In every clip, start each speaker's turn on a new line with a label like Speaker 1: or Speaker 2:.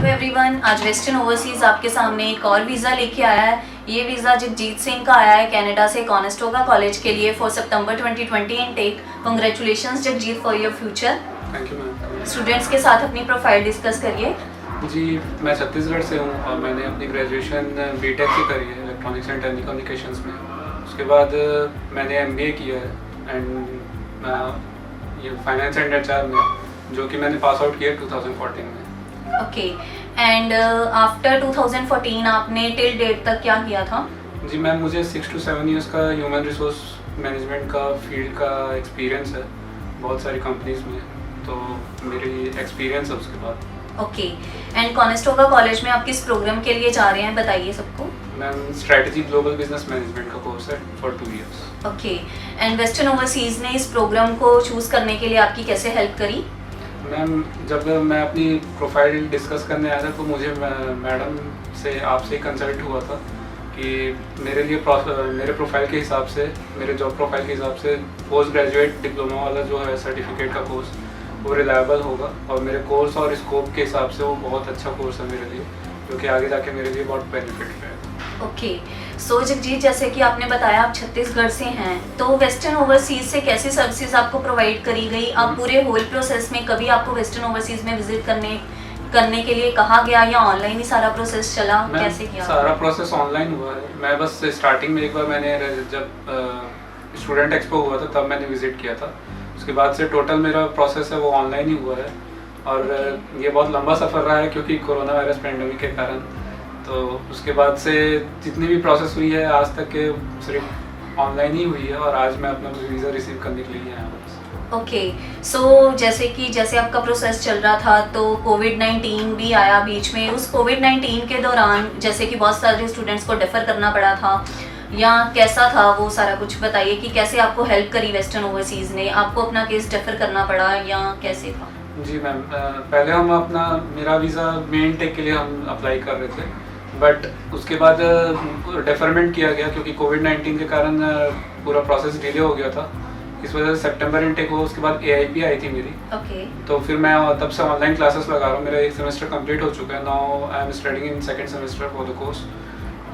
Speaker 1: Hello everyone, आज western overseas आपके सामने एक और वीज़ा लेके आया है। ये वीज़ा जगजीत सिंह का आया है कनाडा से कॉनेस्टोगा कॉलेज के लिए for September 2020 intake. Congratulations Jagjit for your future.
Speaker 2: Thank you ma'am.
Speaker 1: Students के साथ अपनी प्रोफाइल डिस्कस करिए।
Speaker 2: जी, मैं छत्तीसगढ़ से हूँ और मैंने अपनी ग्रेजुएशन बीटेक से करी है इलेक्ट्रॉनिक्स एंड टेलीकम्युनिकेशंस में। उसके बाद मैंने एमबीए किया है एंड ये फाइनेंस एंड एचआर में, जो कि मैंने पास आउट किया 2014 में।
Speaker 1: ओके, एंड आफ्टर 2014 आपने टिल डेट तक क्या किया था?
Speaker 2: जी मैम, मुझे 6 to 7 इयर्स का ह्यूमन रिसोर्स मैनेजमेंट का फील्ड का एक्सपीरियंस है बहुत सारी कंपनीज में, तो मेरी एक्सपीरियंस है उसके बाद।
Speaker 1: ओके, एंड कॉनेस्टोगा कॉलेज में आप किस प्रोग्राम के लिए जा रहे हैं, बताइए सबको।
Speaker 2: Ma'am, strategy global business management का कोर्स है for 2 years.
Speaker 1: Okay, and western overseas ने इस प्रोग्राम को चूज़ करने के लिए आपकी कैसे हेल्प करी?
Speaker 2: मैम, जब मैं अपनी प्रोफाइल डिस्कस करने आया था तो मुझे मैडम से आपसे कंसल्ट हुआ था कि मेरे लिए मेरे प्रोफाइल के हिसाब से, मेरे जॉब प्रोफाइल के हिसाब से पोस्ट ग्रेजुएट डिप्लोमा वाला जो है सर्टिफिकेट का कोर्स वो रिलायबल होगा और मेरे कोर्स और स्कोप के हिसाब से वो बहुत अच्छा कोर्स है मेरे लिए, जो कि आगे जाके मेरे लिए बहुत बेनिफिट रहेगा।
Speaker 1: ओके, सो जगजीत, जैसे कि आपने बताया आप छत्तीसगढ़ से हैं, तो वेस्टर्न ओवरसीज से कैसी सर्विसेज आपको प्रोवाइड करी गई? आप पूरे होल प्रोसेस में कभी आपको वेस्टर्न ओवरसीज में विजिट करने के लिए कहा गया या ऑनलाइन ही सारा प्रोसेस चला? कैसे किया?
Speaker 2: सारा प्रोसेस ऑनलाइन हुआ है। मैं बस स्टार्टिंग में एक बार मैंने जब स्टूडेंट एक्सपो हुआ था तब मैंने विजिट किया था। उसके बाद से टोटल मेरा प्रोसेस है वो ऑनलाइन ही हुआ है और ये बहुत लंबा सफ़र रहा है क्योंकि कोरोना वायरस पेंडेमिक के कारण। तो उसके बाद से जितनी भी प्रोसेस हुई है आज तक के सिर्फ ऑनलाइन ही हुई है और आज मैं अपना वीज़ा रिसीव करने के लिए आया हूँ।
Speaker 1: ओके, सो जैसे आपका प्रोसेस चल रहा था तो कोविड-19 भी आया बीच में। उस कोविड-19 के दौरान जैसे कि बहुत सारे स्टूडेंट्स को डेफर करना पड़ा था, या कैसा था वो सारा कुछ बताइए कि कैसे आपको हेल्प करी वेस्टर्न ओवरसीज ने? आपको अपना केस डेफर करना पड़ा या कैसे था?
Speaker 2: जी मैम, पहले हम मेरा वीज़ा मेन टेक के लिए हम अप्लाई कर रहे थे, बट उसके बाद डेफरमेंट किया गया क्योंकि कोविड-19 के कारण पूरा प्रोसेस डिले हो गया था। इस वजह से सितंबर इनटेक हुआ। उसके बाद AIP आई थी मेरी।
Speaker 1: ओके,
Speaker 2: तो फिर मैं तब से ऑनलाइन क्लासेस लगा रहा हूँ। मेरा एक सेमेस्टर कंप्लीट हो चुका है। Now I am studying in second semester for the course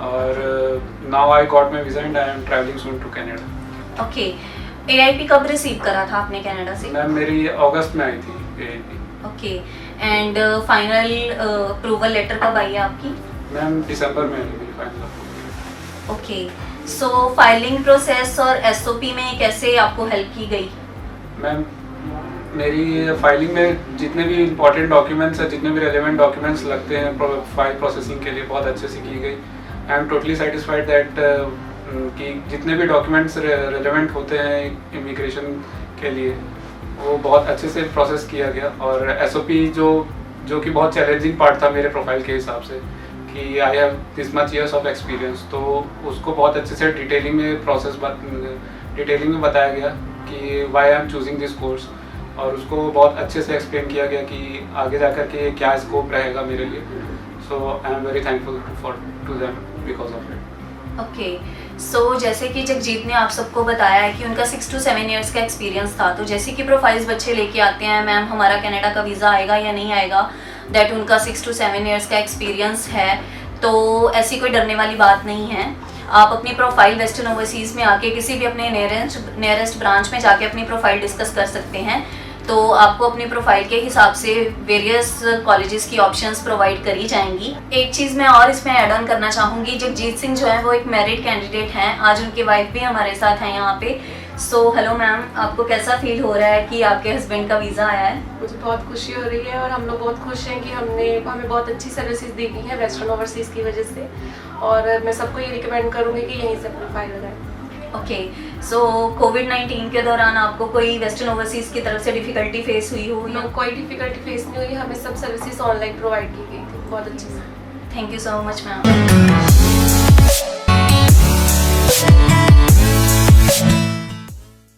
Speaker 2: और now I got my visa and I am travelling soon to Canada.
Speaker 1: Okay, AIP कब रिसीव करा था आपने कनाडा से?
Speaker 2: मैम, मेरी अगस्त में आई थी AIP।
Speaker 1: Okay, and final approval letter कब आई है आपकी?
Speaker 2: मैम, दिसंबर में आई मेरी final.
Speaker 1: Okay, so filing process और SOP में कैसे आपको हेल्प की गई?
Speaker 2: मैम, मेरी फाइलिंग में जितने भी इम्पोर्टेंट डॉक्यूमेंट्स हैं, जितने भी रेलेवेंट डॉक्यूमेंट्स लगते हैं फाइल प्रोसेसिंग के लिए, बहुत अच्छे से की गई। I am totally satisfied that कि जितने भी डॉक्यूमेंट्स रेलेवेंट होते हैं इमिग्रेशन के लिए वो बहुत अच्छे से प्रोसेस किया गया। और SOP जो कि बहुत चैलेंजिंग पार्ट था मेरे प्रोफाइल के हिसाब से कि I have this much years of experience, तो उसको बहुत अच्छे से डिटेलिंग में बताया गया कि why I am choosing this course, और उसको बहुत अच्छे से एक्सप्लेन किया गया कि आगे जाकर के क्या स्कोप रहेगा मेरे लिए। So I am very thankful to them because of it.
Speaker 1: Okay, so जैसे कि जगजीत ने आप सबको बताया है कि उनका 6 to 7 इयर्स का एक्सपीरियंस था, तो जैसे कि प्रोफाइल्स बच्चे लेके आते हैं, मैम हमारा कनाडा का वीज़ा आएगा या नहीं आएगा, दैट उनका 6 to 7 इयर्स का एक्सपीरियंस है, तो ऐसी कोई डरने वाली बात नहीं है। आप अपनी प्रोफाइल वेस्टर्न ओवरसीज़ में आके किसी भी अपने नियरेस्ट ब्रांच में जाके अपनी प्रोफाइल डिस्कस कर सकते हैं। तो आपको अपनी प्रोफाइल के हिसाब से वेरियस कॉलेजेस की ऑप्शंस प्रोवाइड करी जाएंगी। एक चीज़ मैं और इसमें ऐड ऑन करना चाहूँगी, जगजीत सिंह जो है वो एक मैरिड कैंडिडेट हैं। आज उनकी वाइफ भी हमारे साथ हैं यहाँ पे। सो हेलो मैम, आपको कैसा फील हो रहा है कि आपके हस्बैंड का वीज़ा आया है?
Speaker 3: मुझे बहुत खुशी हो रही है और हम लोग बहुत खुश हैं कि हमें बहुत अच्छी सर्विसेज दी गई हैं वेस्टर्न ओवरसीज़ की वजह से, और मैं सबको ये रिकमेंड करूँगी कि यहीं से अपनी फाइल लगाएं।
Speaker 1: ओके, सो कोविड-19 के दौरान आपको कोई वेस्टर्न ओवरसीज़ की तरफ से डिफ़िकल्टी फेस हुई हो?
Speaker 3: या कोई डिफ़िकल्टी फेस नहीं हुई, हमें सब सर्विसेज ऑनलाइन प्रोवाइड की गई थी बहुत अच्छे से।
Speaker 1: Thank you so much ma'am.